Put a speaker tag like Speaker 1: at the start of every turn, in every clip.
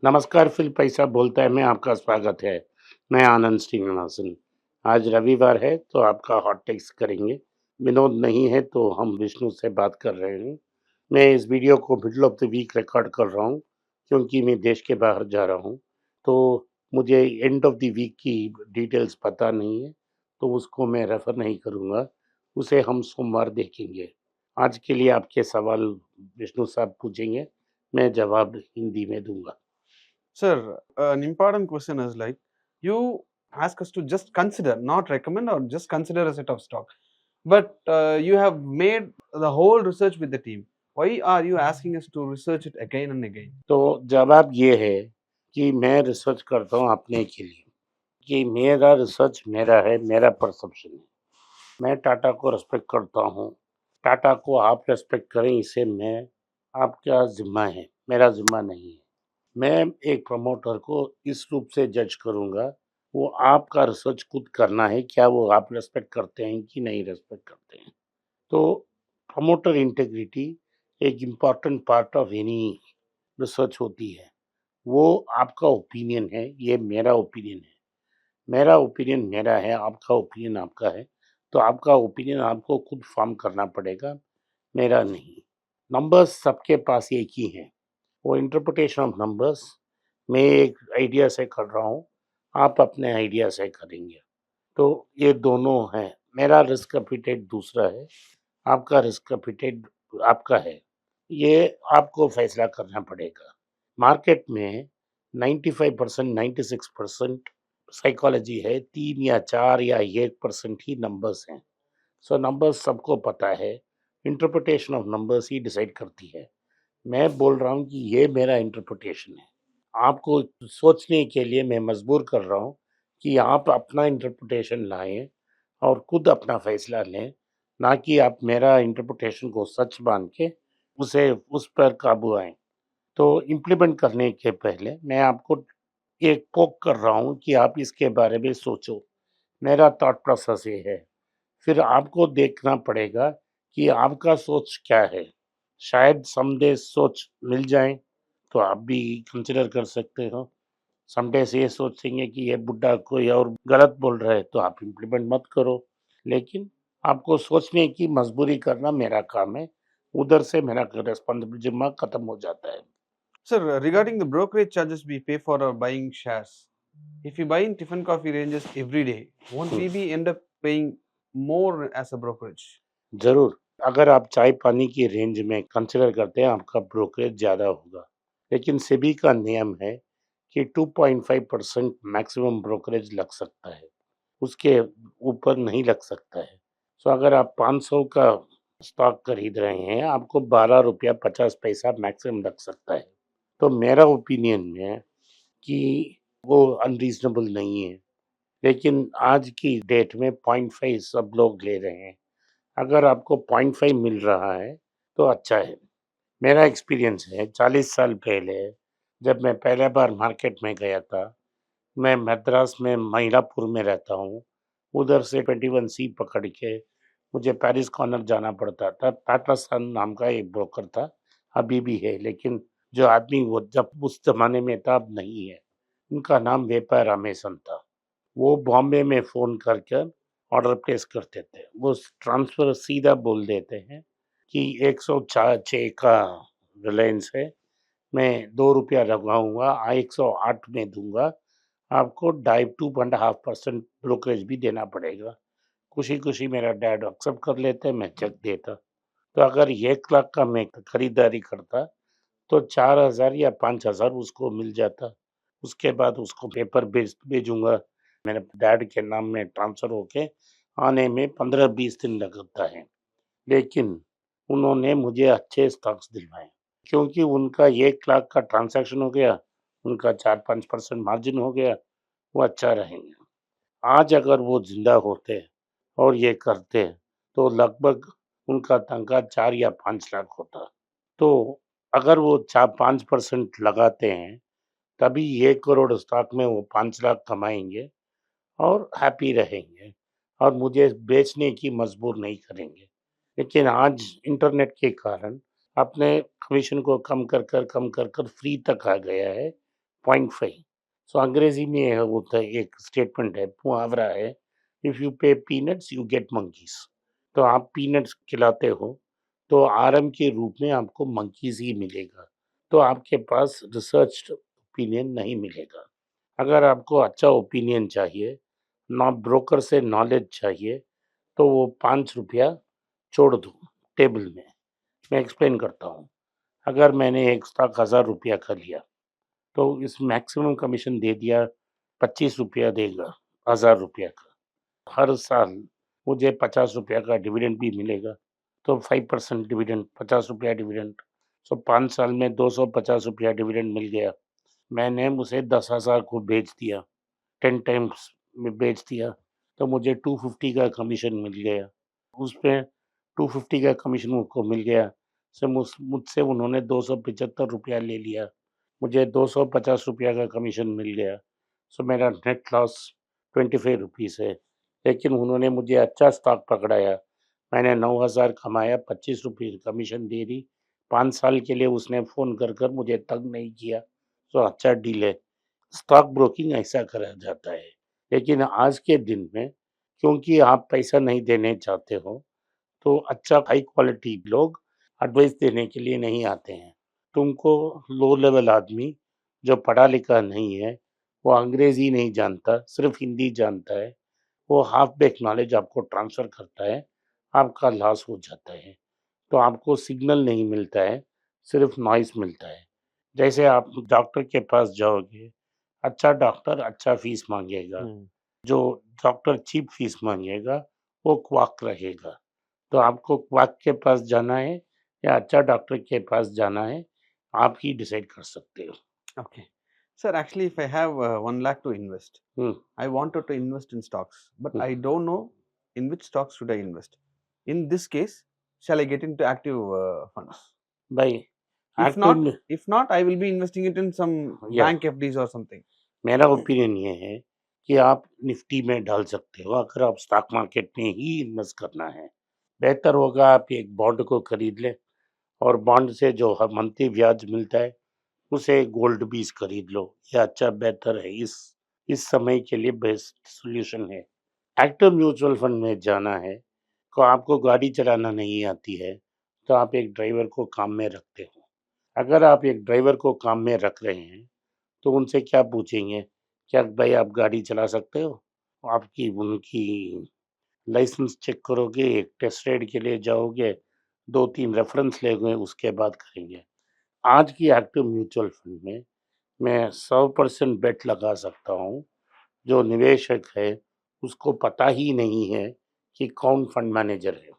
Speaker 1: नमस्कार, फिर पैसा बोलता है में आपका स्वागत है। मैं आनंद श्रीनिवासन। आज रविवार है तो आपका हॉट टेक्स्ट करेंगे। विनोद नहीं है तो हम विष्णु से बात कर रहे हैं। मैं इस वीडियो को middle of the week record कर रहा हूँ क्योंकि मैं देश के बाहर जा रहा हूँ। तो मुझे एंड ऑफ द वीक की डिटेल्स पता नहीं है, तो उसको मैं रेफ़र नहीं करूँगा। उसे हम सोमवार देखेंगे। आज के लिए आपके सवाल विष्णु साहब पूछेंगे, मैं जवाब हिंदी में दूँगा।
Speaker 2: Sir, an important question is like you ask us to just consider, not recommend, or just consider a set of stock. But you have made the whole research with the team. Why are you asking us to research it again and again?
Speaker 1: तो जवाब ये है कि मैं research करता हूँ अपने के लिए, कि मेरा रिसर्च मेरा है, मेरा परसेप्शन है। मैं टाटा को रिस्पेक्ट करता हूँ। टाटा को आप रिस्पेक्ट करें इसे मैं आपका ज़िम्मा है, मेरा ज़िम्मा नहीं है। मैं एक प्रमोटर को इस रूप से जज करूँगा, वो आपका रिसर्च खुद करना है, क्या वो आप रिस्पेक्ट करते हैं कि नहीं रिस्पेक्ट करते हैं। तो प्रमोटर इंटीग्रिटी एक important part of any research होती है। वो आपका ओपिनियन है, ये मेरा ओपिनियन है। मेरा ओपिनियन मेरा है, आपका ओपिनियन आपका है। तो आपका ओपिनियन आपको खुद फ़ॉर्म करना पड़ेगा, मेरा नहीं। नंबर्स सबके पास एक ही हैं। वो इंटरप्रिटेशन ऑफ नंबर्स मैं एक आइडिया से कर रहा हूँ, आप अपने आइडिया से करेंगे। तो ये दोनों हैं। मेरा रिस्क एपेटाइट दूसरा है, आपका रिस्क एपेटाइट आपका है। ये आपको फैसला करना पड़ेगा। मार्केट में 95% 96% साइकोलॉजी है, 3 या 4 या 1% ही नंबर्स हैं। सो नंबर्स सबको पता है, interpretation of numbers he decide करती है। मैं बोल रहा हूँ कि ये मेरा इंटरप्रिटेशन है। आपको सोचने के लिए मैं मजबूर कर रहा हूँ कि आप अपना इंटरप्रिटेशन लाएँ और खुद अपना फैसला लें, ना कि आप मेरा इंटरप्रिटेशन को सच मान के उसे उस पर काबू आएँ। तो इम्प्लीमेंट करने के पहले मैं आपको एक पोक कर रहा हूँ कि आप इसके बारे में सोचो। मेरा थॉट प्रोसेस ये है। फिर आपको देखना पड़ेगा कि आपका सोच क्या है। शायद समडे सोच मिल जाए, तो आप भी कंसिडर कर सकते हो। समडे से ये सोचेंगे कि ये बुड्ढा कोई और गलत बोल रहा है, तो आप इम्प्लीमेंट मत करो। लेकिन आपको सोचने की मजबूरी करना मेरा काम है। उधर से मेरा रिस्पॉन्सिबिलिटी ज़िम्मा खत्म हो जाता है।
Speaker 2: Sir, regarding the brokerage charges we pay for our buying shares, if we buy in Tiffin Coffee ranges every day, won't
Speaker 1: hmm,
Speaker 2: we be end up paying more as a brokerage?
Speaker 1: ज़रूर। अगर आप चाय-पानी की range में consider करते हैं, आपका brokerage ज़्यादा होगा। लेकिन सेबी का नियम है कि 2.5% मैक्सिमम ब्रोकरेज लग सकता है। उसके ऊपर नहीं लग सकता है। सो अगर आप 500 का स्टॉक खरीद रहे हैं, आपको ₹12.50 मैक्सिमम लग सकता है। तो मेरा ओपिनियन है कि वो अनरीज़नेबल नहीं है। लेकिन आज की डेट में 0.5 सब लोग ले रहे हैं। अगर आपको 0.5 मिल रहा है, तो अच्छा है। मेरा एक्सपीरियंस है 40 साल पहले जब मैं पहली बार मार्केट में गया था, मैं मद्रास में मयिलापुर में रहता हूँ। उधर से 21 सी पकड़ के मुझे पेरिस कॉर्नर जाना पड़ता था। टाटा सन नाम का एक ब्रोकर था, अभी भी है, लेकिन जो आदमी वो जब उस ज़माने में था, अब नहीं है। उनका नाम वेपार रामेसन था। वो बॉम्बे में फ़ोन कर कर ऑर्डर प्लेस करते थे। वो ट्रांसफ़र सीधा बोल देते हैं कि 106 का रिलायंस है, मैं ₹2 लगाऊँगा, 108 में दूँगा। आपको ढाई 2.5% ब्रोकरेज भी देना पड़ेगा। खुशी-खुशी मेरा डैड एक्सेप्ट कर लेते, मैं चेक देता। तो अगर 1 लाख का मैं खरीदारी करता, तो 4,000 या 5,000 उसको मिल जाता। उसके बाद उसको पेपर भेजूँगा, मेरे डैड के नाम में ट्रांसफ़र होके आने में 15-20 दिन लगता है। लेकिन उन्होंने मुझे अच्छे स्टॉक्स दिलवाए, क्योंकि उनका 1 लाख का ट्रांज़ैक्शन हो गया, उनका 4-5% मार्जिन हो गया, वो अच्छा रहेंगे। आज अगर वो ज़िंदा होते और ये करते, तो लगभग उनका तनख्वाह 4 या 5 लाख होता। तो अगर वो चा 5% लगाते हैं, तभी 1 करोड़ स्टॉक में वो 5 लाख कमाएँगे और हैप्पी रहेंगे और मुझे बेचने की मजबूर नहीं करेंगे। लेकिन आज इंटरनेट के कारण अपने कमीशन को कम कर कर फ्री तक आ गया है। 0.5। सो अंग्रेजी में यह होता है, एक स्टेटमेंट है, मुहावरा है, इफ यू पे पीनट्स यू गेट मंकीज। तो आप पीनट्स खिलाते हो तो आरएम के रूप में आपको मंकीज ही मिलेगा, तो आपके पास रिसर्च ओपिनियन नहीं मिलेगा। अगर आपको अच्छा ओपिनियन चाहिए, ना ब्रोकर से नॉलेज चाहिए, तो वो 5 रुपया छोड़ दो टेबल में। मैं एक्सप्लेन करता हूँ। अगर मैंने एक स्टॉक 1000 रुपया का लिया, तो इस मैक्सिमम कमीशन दे दिया, 25 रुपया देगा 1000 रुपया का। हर साल मुझे 50 रुपया का डिविडेंड भी मिलेगा, तो 5% डिविडेंड, 50 रुपया डिविडेंड। सो 5 साल में 250 रुपया डिविडेंड मिल गया। मैंने उसे 10,000 को बेच दिया, 10 टाइम्स में बेच दिया, तो मुझे 250 का कमीशन मिल गया। उसमें 250 का कमीशन मुझको मिल गया, से मुझसे उन्होंने 275 रुपया ले लिया, मुझे 250 रुपया का कमीशन मिल गया। सो मेरा नेट लॉस 25 रुपीज़ है। लेकिन उन्होंने मुझे अच्छा स्टॉक पकड़ाया, मैंने 9,000 कमाया, 25 रुपये कमीशन दे दी। 5 साल के लिए उसने फ़ोन कर कर मुझे तंग नहीं किया, तो अच्छा डील है। स्टॉक ब्रोकिंग ऐसा करा जाता है। लेकिन आज के दिन में, क्योंकि आप पैसा नहीं देने चाहते हो, तो अच्छा हाई क्वालिटी लोग एडवाइस देने के लिए नहीं आते हैं। तुमको लो लेवल आदमी जो पढ़ा लिखा नहीं है, वो अंग्रेजी नहीं जानता, सिर्फ हिंदी जानता है, वो हाफ बेक नॉलेज आपको ट्रांसफर करता है, आपका लॉस हो जाता है। तो आपको सिग्नल नहीं मिलता है, सिर्फ नॉइस मिलता है। जैसे आप डॉक्टर के पास जाओगे, अच्छा डॉक्टर अच्छा फीस मांगेगा,
Speaker 2: Hmm.
Speaker 1: जो डॉक्टर चीप फीस मांगेगा वो क्वाक रहेगा। तो आपको क्वाक के पास जाना है या अच्छा डॉक्टर के पास जाना है, आप ही डिसाइड कर सकते हो।
Speaker 2: Okay. Sir, actually, if I have 1 lakh to invest,
Speaker 1: hmm,
Speaker 2: I wanted to invest in stocks, but
Speaker 1: hmm,
Speaker 2: I don't know in which stocks should I invest. In this case, shall I get into active funds?
Speaker 1: भाई
Speaker 2: If
Speaker 1: active
Speaker 2: not,
Speaker 1: में
Speaker 2: if not, I will be investing it in some
Speaker 1: या
Speaker 2: bank FDs or something.
Speaker 1: मेरा opinion ये है कि आप Nifty में डाल सकते हो, अगर आप स्टॉक मार्केट में ही इन्वेस्ट करना है। बेहतर होगा आप एक बॉन्ड को खरीद लें, और बॉन्ड से जो हर मंथली ब्याज मिलता है, उसे गोल्ड बीज खरीद लो। ये अच्छा बेहतर है, इस समय के लिए बेस्ट सॉल्यूशन है। एक्टिव म्यूचुअल फंड में जाना है, तो आपको गाड़ी चलाना नहीं आती है, तो आप एक ड्राइवर को काम में रखते हो। अगर आप एक ड्राइवर को काम में रख रहे हैं, तो उनसे क्या पूछेंगे, क्या भाई आप गाड़ी चला सकते हो? आपकी उनकी लाइसेंस चेक करोगे, एक टेस्ट राइड के लिए जाओगे, 2-3 रेफरेंस लेंगे, उसके बाद करेंगे। आज की एक्टिव म्यूचुअल फंड में मैं 100% बेट लगा सकता हूँ, जो निवेशक है उसको पता ही नहीं है कि कौन फंड मैनेजर है।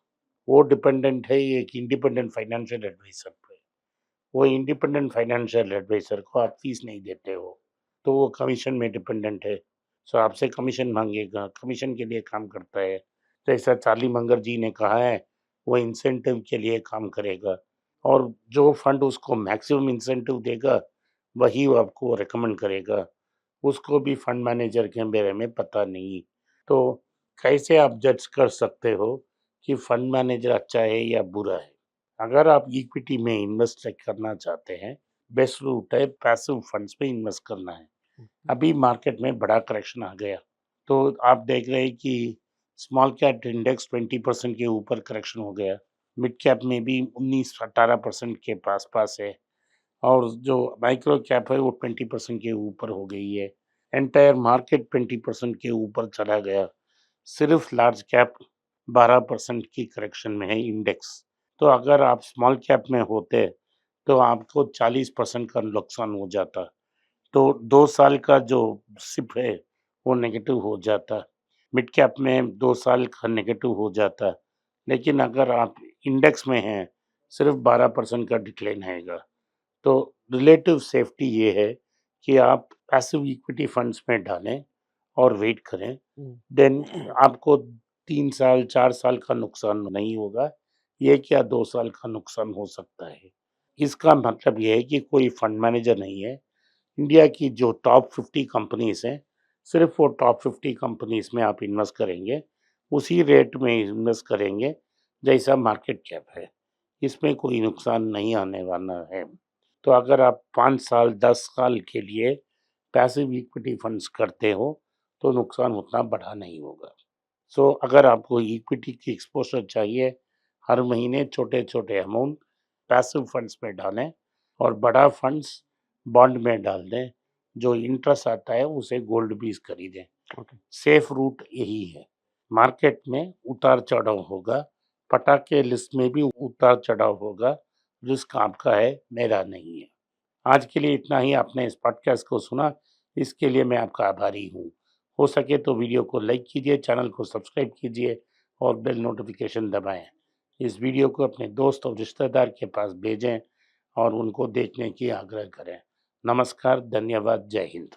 Speaker 1: वो डिपेंडेंट है एक इंडिपेंडेंट फाइनेंशियल एडवाइजर पे। वो इंडिपेंडेंट फाइनेंशियल एडवाइजर को आप फीस नहीं देते हो, तो वो कमीशन में डिपेंडेंट है। सो आपसे कमीशन मांगेगा, कमीशन के लिए काम करता है। जैसा चार्ली मंगर जी ने कहा है, वो इंसेंटिव के लिए काम करेगा, और जो फंड उसको मैक्सिमम इंसेंटिव देगा, वही वो आपको रिकमेंड करेगा। उसको भी फंड मैनेजर के बारे में पता नहीं। तो कैसे आप जज कर सकते हो कि फंड मैनेजर अच्छा है या बुरा है? अगर आप इक्विटी में इन्वेस्ट करना चाहते हैं, बेस्ट रूट है पैसिव फंड्स में इन्वेस्ट करना है। अभी मार्केट में बड़ा करेक्शन आ गया, तो आप देख रहे हैं कि स्मॉल कैप इंडेक्स 20% के ऊपर करेक्शन हो गया। मिड कैप में भी 19-18% के पास-पास है, और जो माइक्रो कैप है वो 20% के ऊपर हो गई है। एंटायर मार्केट 20% के ऊपर चला गया। सिर्फ लार्ज कैप 12% की करेक्शन में है इंडेक्स। तो अगर आप स्मॉल कैप में होते, तो आपको 40% का नुकसान हो जाता। तो 2 साल का जो सिप है, वो नेगेटिव हो जाता। मिड कैप में 2 साल का नेगेटिव हो जाता। लेकिन अगर आप इंडेक्स में हैं, सिर्फ 12% का डिक्लाइन आएगा। तो रिलेटिव सेफ्टी ये है कि आप पैसिव इक्विटी फंड्स में डालें और वेट करें।
Speaker 2: Hmm.
Speaker 1: देन आपको 3 साल, 4 साल का नुकसान नहीं होगा। ये क्या 2 साल का नुकसान हो सकता है। इसका मतलब ये है कि कोई फंड मैनेजर नहीं है। इंडिया की जो टॉप 50 कंपनीज़ हैं, सिर्फ़ वो टॉप 50 कंपनीज़ में आप इन्वेस्ट करेंगे, उसी रेट में इन्वेस्ट करेंगे जैसा मार्केट कैप है। इसमें कोई नुकसान नहीं आने वाला है। तो अगर आप 5 साल, 10 साल के लिए पैसिव इक्विटी फंड्स करते हो तो नुकसान उतना बड़ा नहीं होगा। सो अगर आपको इक्विटी की एक्सपोज़र चाहिए, हर महीने छोटे-छोटे अमाउंट पैसिव फंड्स में डालें और बड़ा फंड्स बॉन्ड में डाल दें। जो इंटरेस्ट आता है उसे गोल्ड बीज खरीदें।
Speaker 2: ओके।
Speaker 1: सेफ रूट यही है। मार्केट में उतार-चढ़ाव होगा, पटाखे लिस्ट में भी उतार-चढ़ाव होगा, रिस्क आपका है, मेरा नहीं है। आज के लिए इतना ही। आपने इस पॉडकास्ट को सुना, इसके लिए मैं आपका आभारी हूँ। हो सके तो वीडियो को लाइक कीजिए, चैनल को सब्सक्राइब कीजिए और बेल नोटिफिकेशन दबाएँ। इस वीडियो को अपने दोस्त और रिश्तेदार के पास भेजें और उनको देखने की आग्रह करें। नमस्कार, धन्यवाद, जय हिंद।